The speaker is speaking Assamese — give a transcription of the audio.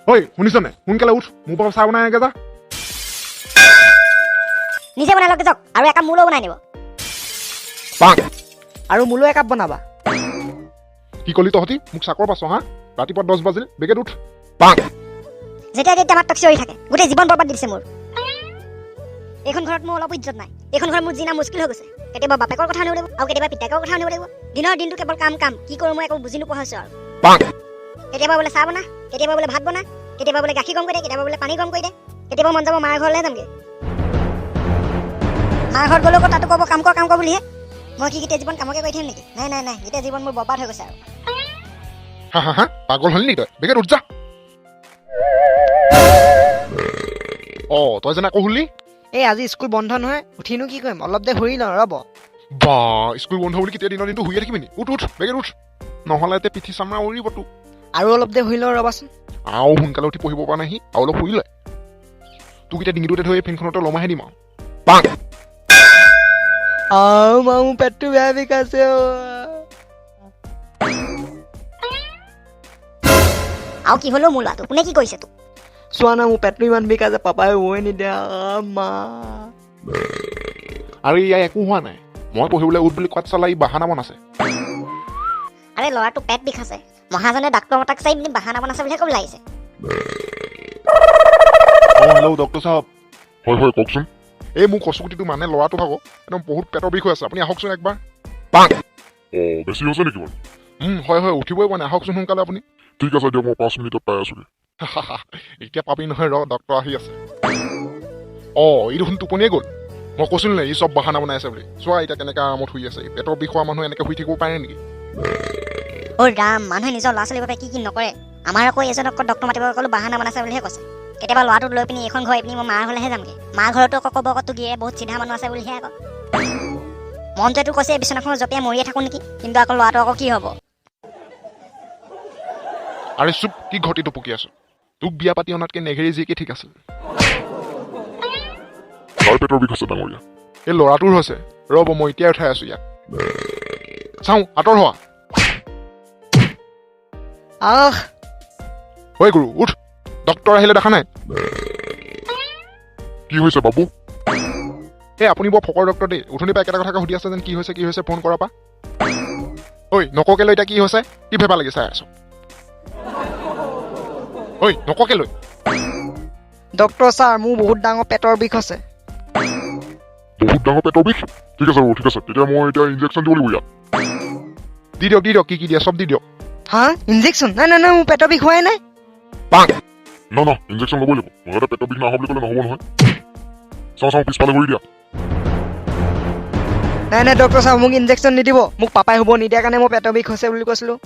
ঐ শুনিছনে সোনকালে উঠ মোৰ পৰা চাহ বনাই আগে যা নিজে বনাই লগে যাওক আৰু একাপ মোলৈ বনাই নিব আৰু মোলৈ একাপ বনাবা কি কলি তহঁতি মোক চাকৰ পাছ হা ৰাতিপুৱা 10 বাজিল বেগেত উঠ যেতিয়া তেতিয়া মাত চিঞৰি থাকে গোটেই জীৱন বৰবাদ দিছে মোৰ এইখন ঘৰত মোৰ অলপ ইজ্জত নাই এইখন ঘৰত মোৰ জিনা মুস্কিল হৈ গৈছে কেতিয়াবা বাপেকৰ কথা আনিব লাগিব আৰু কেতিয়াবা পিতাকৰ কথা আনিব লাগিব দিনৰ দিনটো কেৱল কাম কাম কি কৰোঁ মই একো বুজি নোপোৱা হৈছোঁ আৰু কেতিয়াবা বোলে চাহ বনা কেতিয়াবা বোলে ভাত বনা কেতিয়াবা বোলে গাখীৰ গৰম কৰি দে কেতিয়াবা বোলে পানী গৰম কৰি দে কেতিয়াবা মন যাব মাৰ ঘৰলৈ যামগৈ মাৰ ঘৰত গ'লেও তাতো ক'ব কাম কৰ বুলিহে মই কি গোটেই জীৱন কামকে কৰি থাকিম নেকি নাই গোটেই জীৱন মোৰ বৰবাদ হৈ গৈছে আৰু হা পাগল হলি নেকি তই বেগেত উঠ যা তই যেন আকৌ শুলি এই আজি স্কুল বন্ধ নহয় উঠিনো কি কৰিম অলপ দে ঘূৰি লওঁ ৰ'ব বা স্কুল বন্ধ বুলি কেতিয়া দিনৰ দিনটো শুইয়ে থাকিবি নি উঠ বেগেত উঠ নহ'লে এতিয়া পিঠি চামৰা উৰিব তোক আৰু অলপ দে ঘূৰি লওঁ ৰ'বাচোন আৰু সোনকালে উঠি পঢ়িব পৰা নাহি আৰু অলপ শুই লয় তোক এতিয়া ডিঙিটোতে ধৰি ফেনখনতে লমাহে দিম আৰু মা মোৰ পেটটো বেয়া বিষাইছে আৰু কি হ'লেও মোৰ ল'ৰাটো কোনে কি কৰিছে তোক চোৱা না মোৰ পেটটো ইমান বিষাইছে পাপাই শুবই নিদিয়া মা আৰু ইয়াৰ একো হোৱা নাই মই পঢ়িবলৈ উঠ বুলি কোৱাত চালা ই বাহানা বনাইছে আৰে ল'ৰাটো পেট বিষাইছে মহাজনে ডাক্তৰ মতাক চাই পিনি বাহানা বনাইছে বুলিহে ক'ব লাগিছে হেল্ল' ডক্টৰ চাহাব হয় কওকচোন এই মোৰ কচুগুটিটো মানে ল'ৰাটো ভাগৰ একদম বহুত পেটৰ বিষ হৈ আছে আপুনি আহকচোন একবাৰ বেছি হৈছে নেকি বাৰু হয় উঠিবই পোৱা নাই আহকচোন সোনকালে আপুনি ঠিক আছে দিয়ক মই 5 মিনিটত পাই আছোগে এতিয়া পাবি নহয় ডক্টৰ আহি আছে ই দেখোন টোপনিয়ে গ'ল মই কৈছিলো নে ই চব বাহানা বনাই আছে বুলি চোৱা এতিয়া কেনেকৈ আৰামত শুই আছে পেটৰ বিষ হোৱা মানুহ এনেকৈ শুই থাকিব পাৰে নেকি ৰাম মানুহে নিজৰ ল'ৰা ছোৱালীৰ বাবে কি নকৰে আমাৰ আকৌ এজনক ডক্টৰ মাতিব ক'লো বাহানা বনাইছে বুলিহে কৈছে কেতিয়াবা ল'ৰাটোক লৈ পিনি এইখন ঘৰ এপিনি মই মাৰ ঘৰলৈহে যামগৈ মাৰ ঘৰতো আকৌ ক'ব আকৌ তোক বহুত চিধা মানুহ আছে বুলিহে আকৌ মনটোৱেতো কৈছে বিচনাখনত জপিয়াই মৰিয়ে থাকোঁ নেকি কিন্তু আকৌ ল'ৰাটো আকৌ কি হ'ব আৰে চুপ কি ঘটিটো পকি আছো তোক বিয়া পাতি অনাতকৈ নেঘেৰি যিকে ঠিক আছিল তাৰ পেটৰ বিষ আছে ডাঙৰীয়া এই ল'ৰাটোৰ হৈছে ৰ'ব মই এতিয়াই উঠাই আছো ইয়াক চাওঁ আঁতৰ হোৱা ঐ গুৰু উঠ ডক্টৰ আহিলে দেখা নাই কি হৈছে বাবু এই আপুনি বৰ ফকৰ ডক্টৰ দেই উঠনি পৰা একেটা কথাকে সুধি আছে যেন কি হৈছে ফোন কৰাৰ পৰা ঐ নককে লৈ এতিয়া কি হৈছে কি ভেপা লাগি চাই আছো ঐ নককে লৈ ডক্টৰ ছাৰ মোৰ বহুত ডাঙৰ পেটৰ বিষ আছে বহুত ডাঙৰ পেটৰ বিষ ঠিক আছে ঠিক আছে তেতিয়া মই এতিয়া ইনজেকশ্যন দিব লাগিব ইয়াত দি দিয়ক কি দিয়ে চব দি দিয়ক হা ইনজেকশ্যন নাই মোৰ পেটৰ বিষ হোৱাই নাই না ইনজেকশ্যন ল'বই লাগিব নহ'লে পেটৰ বিষ নাহা বুলি ক'লে নহ'ব নহয় চাওঁ পিছফালে কৰি দিয়া নাই ডক্টৰ ছাৰ মোক ইনজেকশ্যন নিদিব মোক পাপাই শুব নিদিয়াৰ কাৰণে মই পেটৰ বিষ হৈছে বুলি কৈছিলোঁ